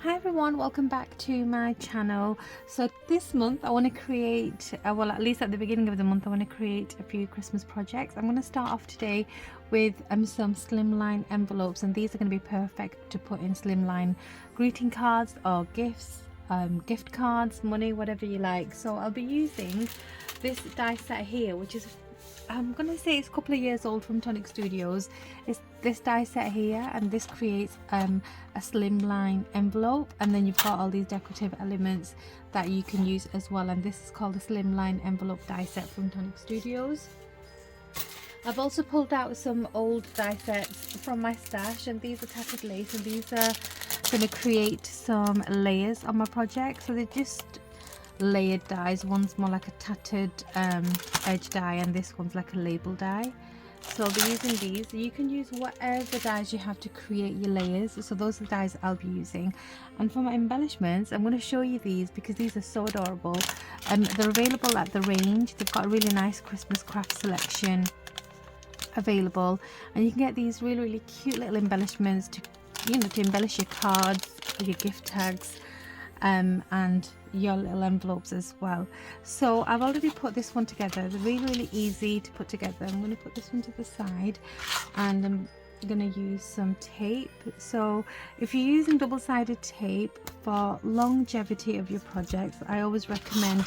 Hi everyone, welcome back to my channel. So this month I want to create, well, at least at the beginning of the month, I want to create a few Christmas projects. I'm going to start off today with some slimline envelopes, and these are going to be perfect to put in slimline greeting cards or gifts, gift cards, money, whatever you like. So I'll be using this die set here, which is, I'm gonna say it's a couple of years old, from Tonic Studios. It's this die set here, and this creates a slimline envelope, and then you've got all these decorative elements that you can use as well, and this is called a slimline envelope die set from Tonic Studios. I've also pulled out some old die sets from my stash, and these are tattered lace, and these are going to create some layers on my project. So they're just layered dies. One's more like a tattered edge die, and this one's like a label die. So I'll be using these. You can use whatever dies you have to create your layers. So those are the dies I'll be using. And for my embellishments, I'm going to show you these because these are so adorable. They're available at the range. They've got a really nice Christmas craft selection available, and you can get these really cute little embellishments to, you know, to embellish your cards, your gift tags, and your little envelopes as well. So I've already put this one together. They're really easy to put together. I'm going to put this one to the side, and I'm going to use some tape. So if you're using double-sided tape for longevity of your projects, I always recommend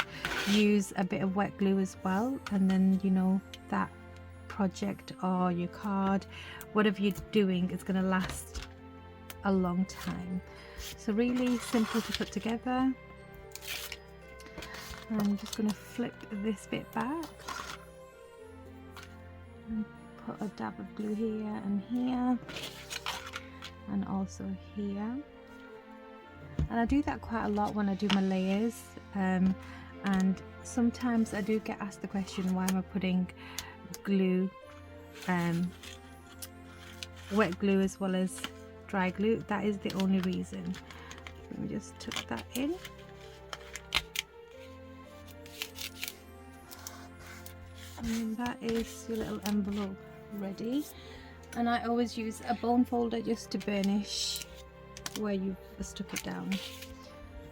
use a bit of wet glue as well, and then, you know, that project or your card, whatever you're doing, is going to last a long time. So really simple to put together. I'm just going to flip this bit back and put a dab of glue here and here, and also here. And I do that quite a lot when I do my layers, and sometimes I do get asked the question, why am I putting glue, wet glue as well as dry glue? That is the only reason. Let me just tuck that in. And that is your little envelope ready. And I always use a bone folder just to burnish where you've stuck it down,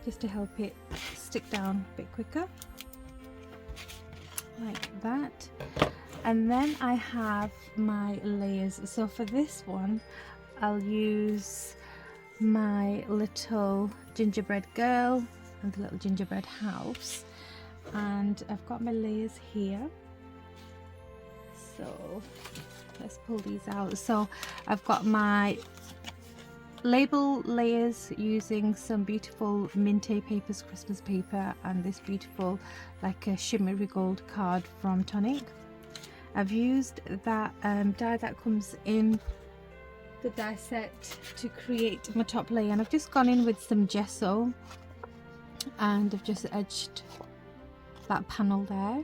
just to help it stick down a bit quicker, like that. And then I have my layers. So for this one, I'll use my little gingerbread girl and the little gingerbread house, and I've got my layers here. So let's pull these out. So I've got my label layers using some beautiful Minte Papers Christmas paper, and this beautiful like a shimmery gold card from Tonic. I've used that die that comes in the die set to create my top layer, and I've just gone in with some gesso, and I've just edged that panel there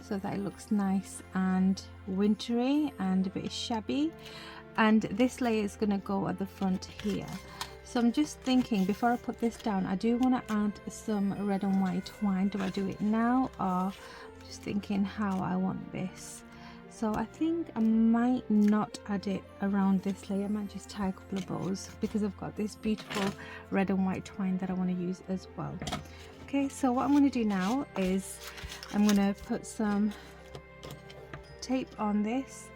so that it looks nice and wintry and a bit shabby. And this layer is going to go at the front here. So I'm just thinking, before I put this down, I do want to add some red and white twine. Do I do it now, or just thinking how I want this? So I think I might not add it around this layer. I might just tie a couple of bows because I've got this beautiful red and white twine that I want to use as well. Okay, so what I'm going to do now is I'm going to put some tape on this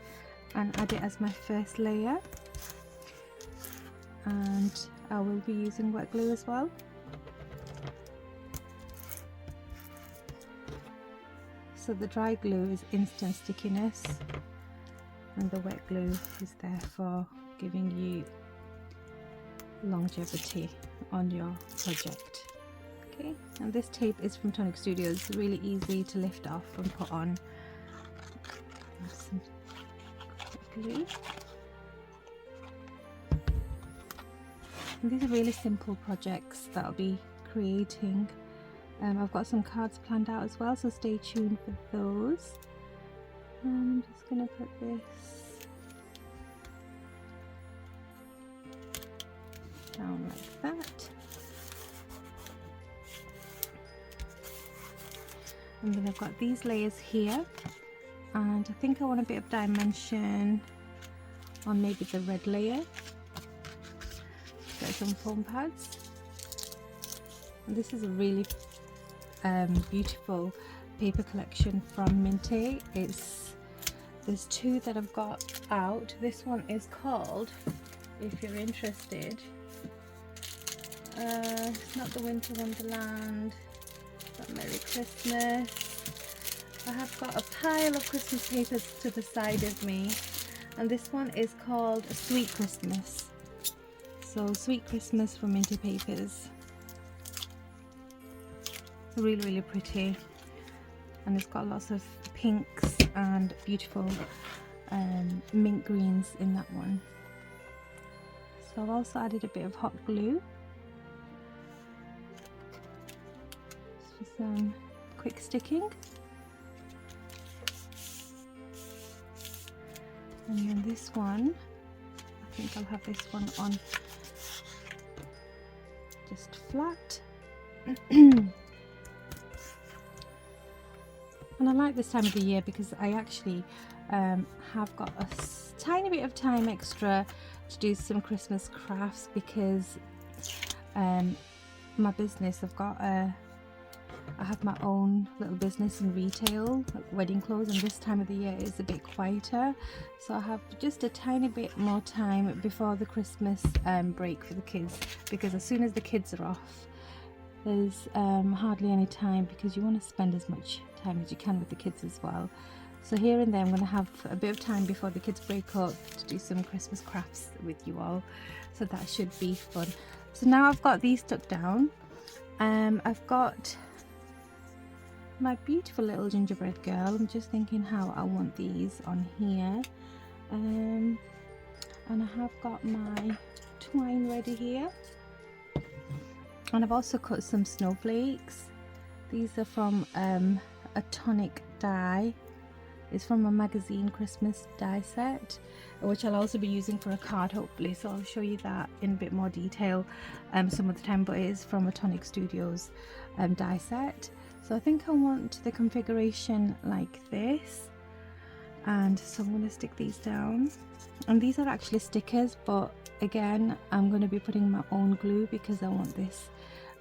and add it as my first layer, and I will be using wet glue as well. So the dry glue is instant stickiness, and the wet glue is there for giving you longevity on your project. Okay, and this tape is from Tonic Studios. It's really easy to lift off and put on. Some glue. And these are really simple projects that I'll be creating. I've got some cards planned out as well, so stay tuned for those. I'm just going to put this down like that. And then I've got these layers here, and I think I want a bit of dimension on maybe the red layer. get some foam pads. And this is a really beautiful paper collection from Minty. There's two that I've got out. This one is called, if you're interested, it's not the Winter Wonderland, but Merry Christmas. I have got a pile of Christmas papers to the side of me, and this one is called Sweet Christmas. So Sweet Christmas from Minty Papers. Really, really pretty, and it's got lots of pinks and beautiful mint greens in that one. So I've also added a bit of hot glue for some quick sticking. And then this one, I think I'll have this one on just flat. And I like this time of the year because I actually have got a tiny bit of time extra to do some Christmas crafts, because my business, I have my own little business in retail, like wedding clothes, and this time of the year is a bit quieter, so I have just a tiny bit more time before the Christmas break for the kids, because as soon as the kids are off, there's hardly any time, because you want to spend as much time as you can with the kids as well. So here and there I'm going to have a bit of time before the kids break up to do some Christmas crafts with you all, so that should be fun. So now I've got these stuck down. I've got my beautiful little gingerbread girl. I'm just thinking how I want these on here, and I have got my twine ready here, and I've also cut some snowflakes. These are from a TONIC die. It's from a magazine Christmas die set, which I'll also be using for a card hopefully, so I'll show you that in a bit more detail some of the time, but it is from a TONIC Studios die set. So I think I want the configuration like this, and so I'm going to stick these down, and these are actually stickers, but again I'm going to be putting my own glue because I want this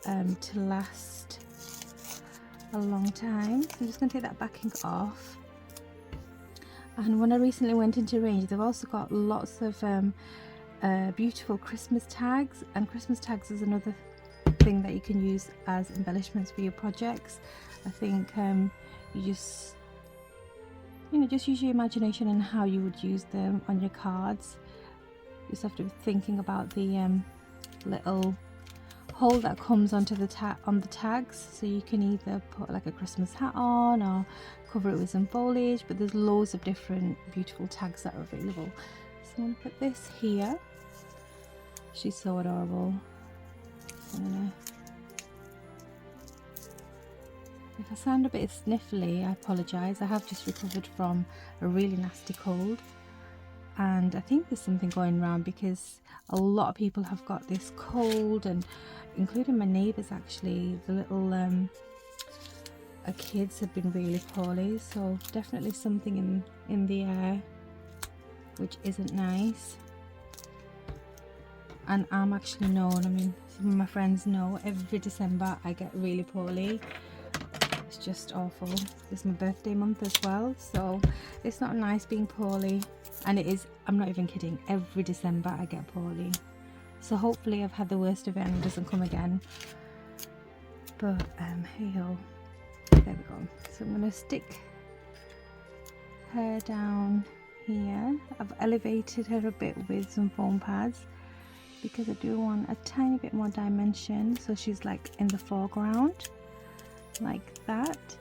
to last a long time. So I'm just going to take that backing off. And when I recently went into range, they've also got lots of beautiful Christmas tags, and Christmas tags is another thing that you can use as embellishments for your projects. I think you just use your imagination and how you would use them on your cards. You just have to be thinking about the little hole that comes onto the tags, so you can either put like a Christmas hat on or cover it with some foliage, but there's loads of different beautiful tags that are available. So I'm going to put this here. She's so adorable. If I sound a bit sniffly, I apologise. I have just recovered from a really nasty cold, and I think there's something going around because a lot of people have got this cold, and including my neighbours actually. The little kids have been really poorly, so definitely something in the air which isn't nice. And I'm actually known, I mean, some of my friends know, every December I get really poorly. It's just awful. This is my birthday month as well, so it's not nice being poorly, and it is, I'm not even kidding, every December I get poorly. So hopefully I've had the worst of it and it doesn't come again. But hey ho, there we go. So I'm going to stick her down here. I've elevated her a bit with some foam pads because I do want a tiny bit more dimension, so she's like in the foreground like that.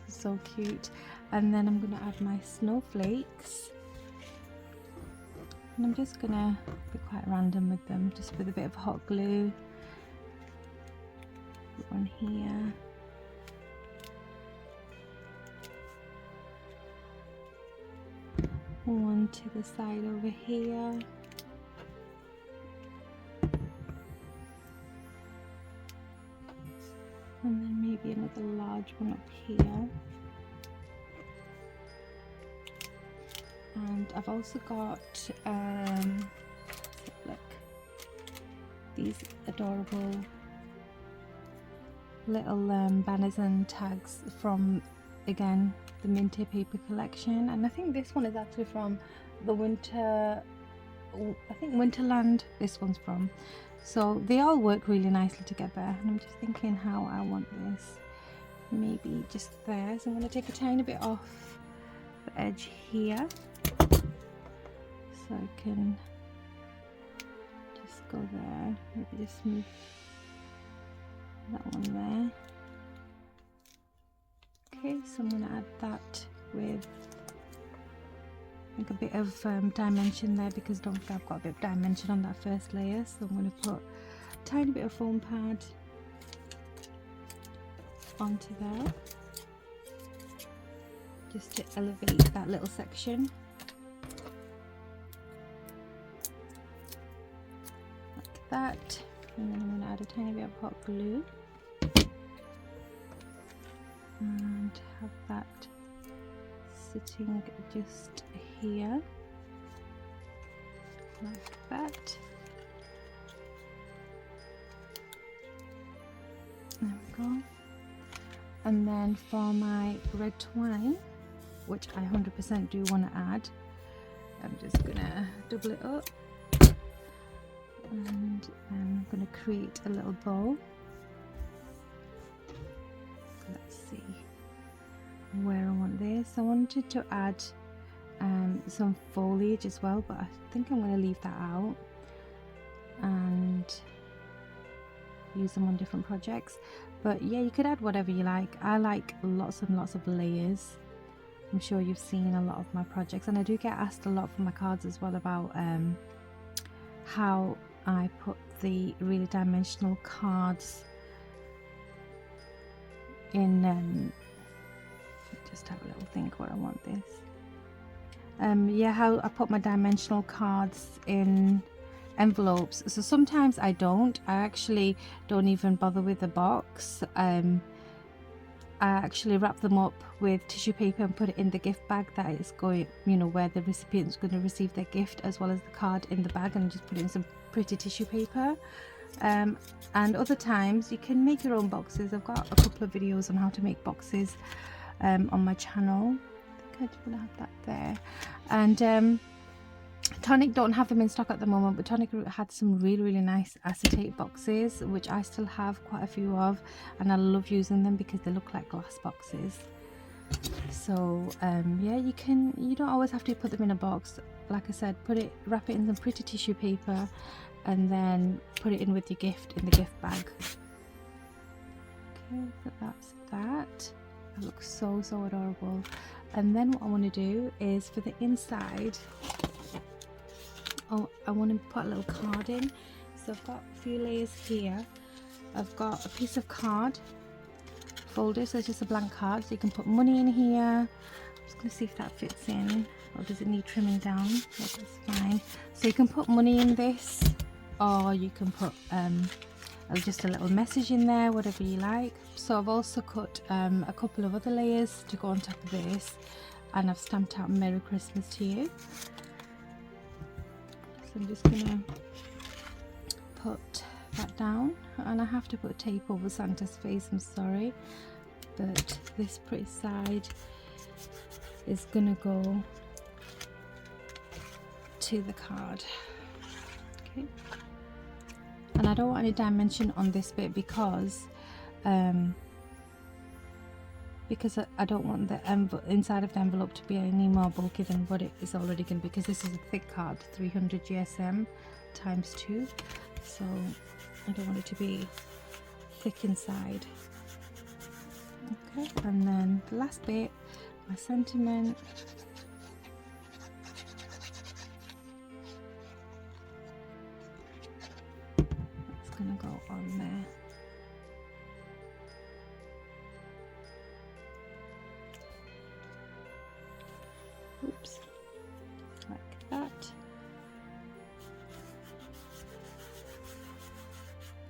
So cute. And then I'm going to add my snowflakes, and I'm just going to be quite random with them, just with a bit of hot glue. Put one here. One to the side over here. And then maybe another large one up here. And I've also got these adorable little banners and tags from, again, the Minty paper collection. And I think this one is actually from the Winterland this one's from. So they all work really nicely together, and I'm just thinking how I want this. Maybe just there. So I'm going to take a tiny bit off the edge here, so I can just go there. Maybe just move that one there. Okay, so I'm going to add that with like a bit of dimension there, because don't forget I've got a bit of dimension on that first layer. So I'm going to put a tiny bit of foam pad onto there, just to elevate that little section, like that. And then I'm going to add a tiny bit of hot glue and have that sitting just here, like that. There we go. And then for my red twine, which I 100% do want to add, I'm just gonna double it up, and I'm gonna create a little bow. Let's see where I want this. I wanted to add some foliage as well, but I think I'm going to leave that out and use them on different projects. But yeah, you could add whatever you like. I like lots and lots of layers. I'm sure you've seen a lot of my projects, and I do get asked a lot for my cards as well about how I put the really dimensional cards in. Just have a little think what I want this. Yeah, how I put my dimensional cards in envelopes. So sometimes I don't. I actually don't even bother with the box. I actually wrap them up with tissue paper and put it in the gift bag that is going, you know, where the recipient's going to receive their gift, as well as the card in the bag, and just put it in some pretty tissue paper. And other times you can make your own boxes. I've got a couple of videos on how to make boxes on my channel. I think I just want to have that there. And Tonic don't have them in stock at the moment, but Tonic had some really nice acetate boxes, which I still have quite a few of, and I love using them because they look like glass boxes. So yeah, you don't always have to put them in a box. Like I said, wrap it in some pretty tissue paper, and then put it in with your gift in the gift bag. Okay, so that's that. That looks so adorable. And then what I want to do is for the inside, I want to put a little card in. So I've got a few layers here. I've got a piece of card folded, so it's just a blank card, so you can put money in here. I'm just going to see if that fits in, or does it need trimming down? Yeah, that's fine. So you can put money in this, or you can put just a little message in there, whatever you like. So I've also cut a couple of other layers to go on top of this, and I've stamped out Merry Christmas to you. So I'm just gonna put that down, and I have to put tape over Santa's face, I'm sorry, but this pretty side is gonna go to the card. Okay. And I don't want any dimension on this bit because I don't want the inside of the envelope to be any more bulky than what it is already going to be, because this is a thick card, 300 GSM times 2, so I don't want it to be thick inside. Okay, and then the last bit, my sentiment. Gonna go on there. Oops, like that.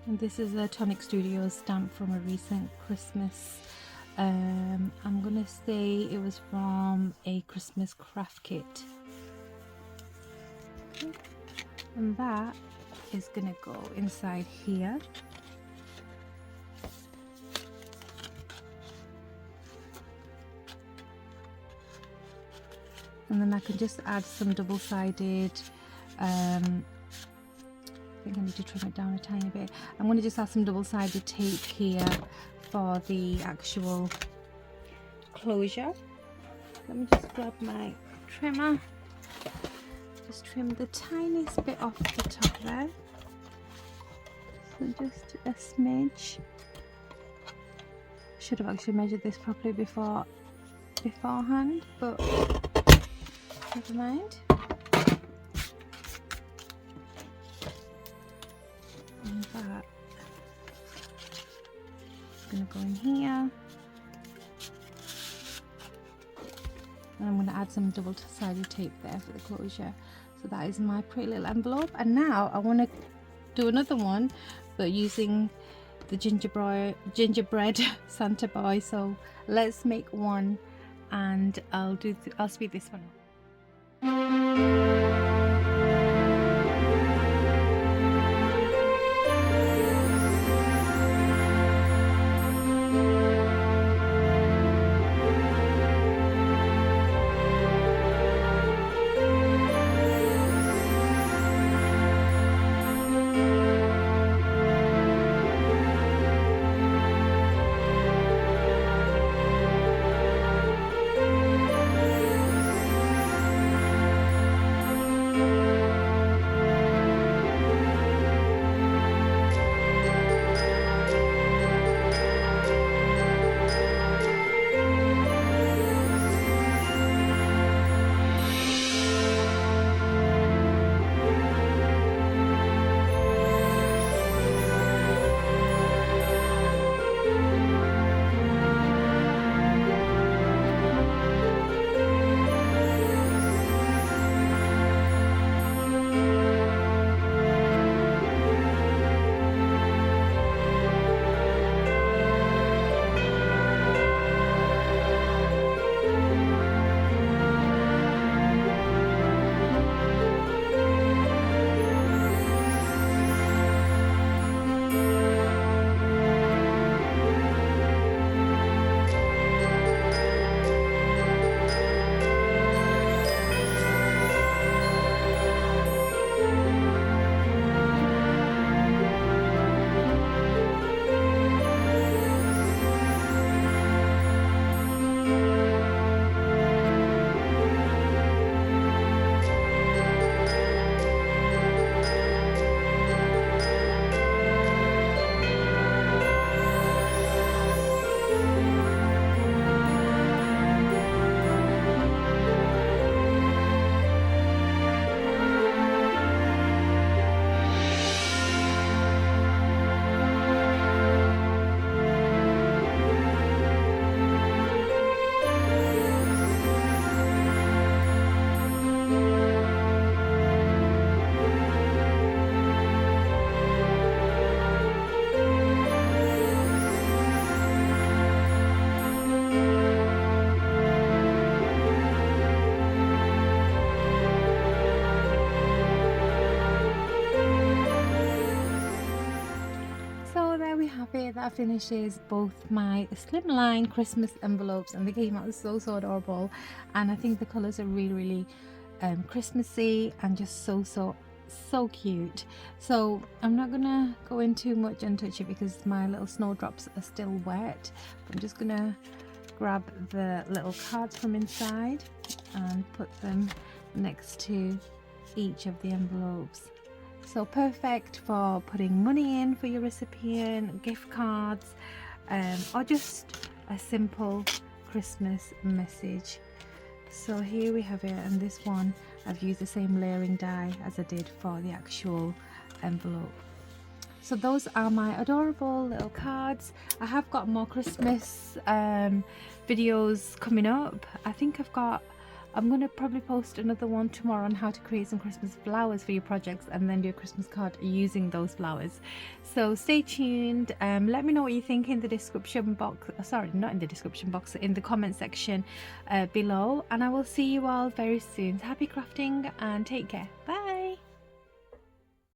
And this is a Tonic Studios stamp from a recent Christmas. I'm gonna say it was from a Christmas craft kit. Okay. And that is gonna go inside here. And then I can just add some double-sided, I think I need to trim it down a tiny bit. I'm going to just add some double-sided tape here for the actual closure. Let me just grab my trimmer, just trim the tiniest bit off the top there. So just a smidge. Should have actually measured this properly beforehand, but never mind. And that is going to go in here. And I'm going to add some double-sided tape there for the closure. So that is my pretty little envelope. And now I want to do another one, but using the gingerbread Santa boy. So let's make one, and I'll speed this one up. That finishes both my slimline Christmas envelopes, and they came out so adorable, and I think the colors are really Christmassy and just so cute. So I'm not gonna go in too much and touch it because my little snowdrops are still wet. I'm just gonna grab the little cards from inside and put them next to each of the envelopes. So perfect for putting money in for your recipient, gift cards, or just a simple Christmas message. So here we have it, and this one I've used the same layering die as I did for the actual envelope. So those are my adorable little cards. I have got more Christmas videos coming up. I think I'm going to probably post another one tomorrow on how to create some Christmas flowers for your projects and then do a Christmas card using those flowers. So stay tuned. Let me know what you think in the description box. Sorry, not in the description box, in the comment section below. And I will see you all very soon. Happy crafting and take care. Bye.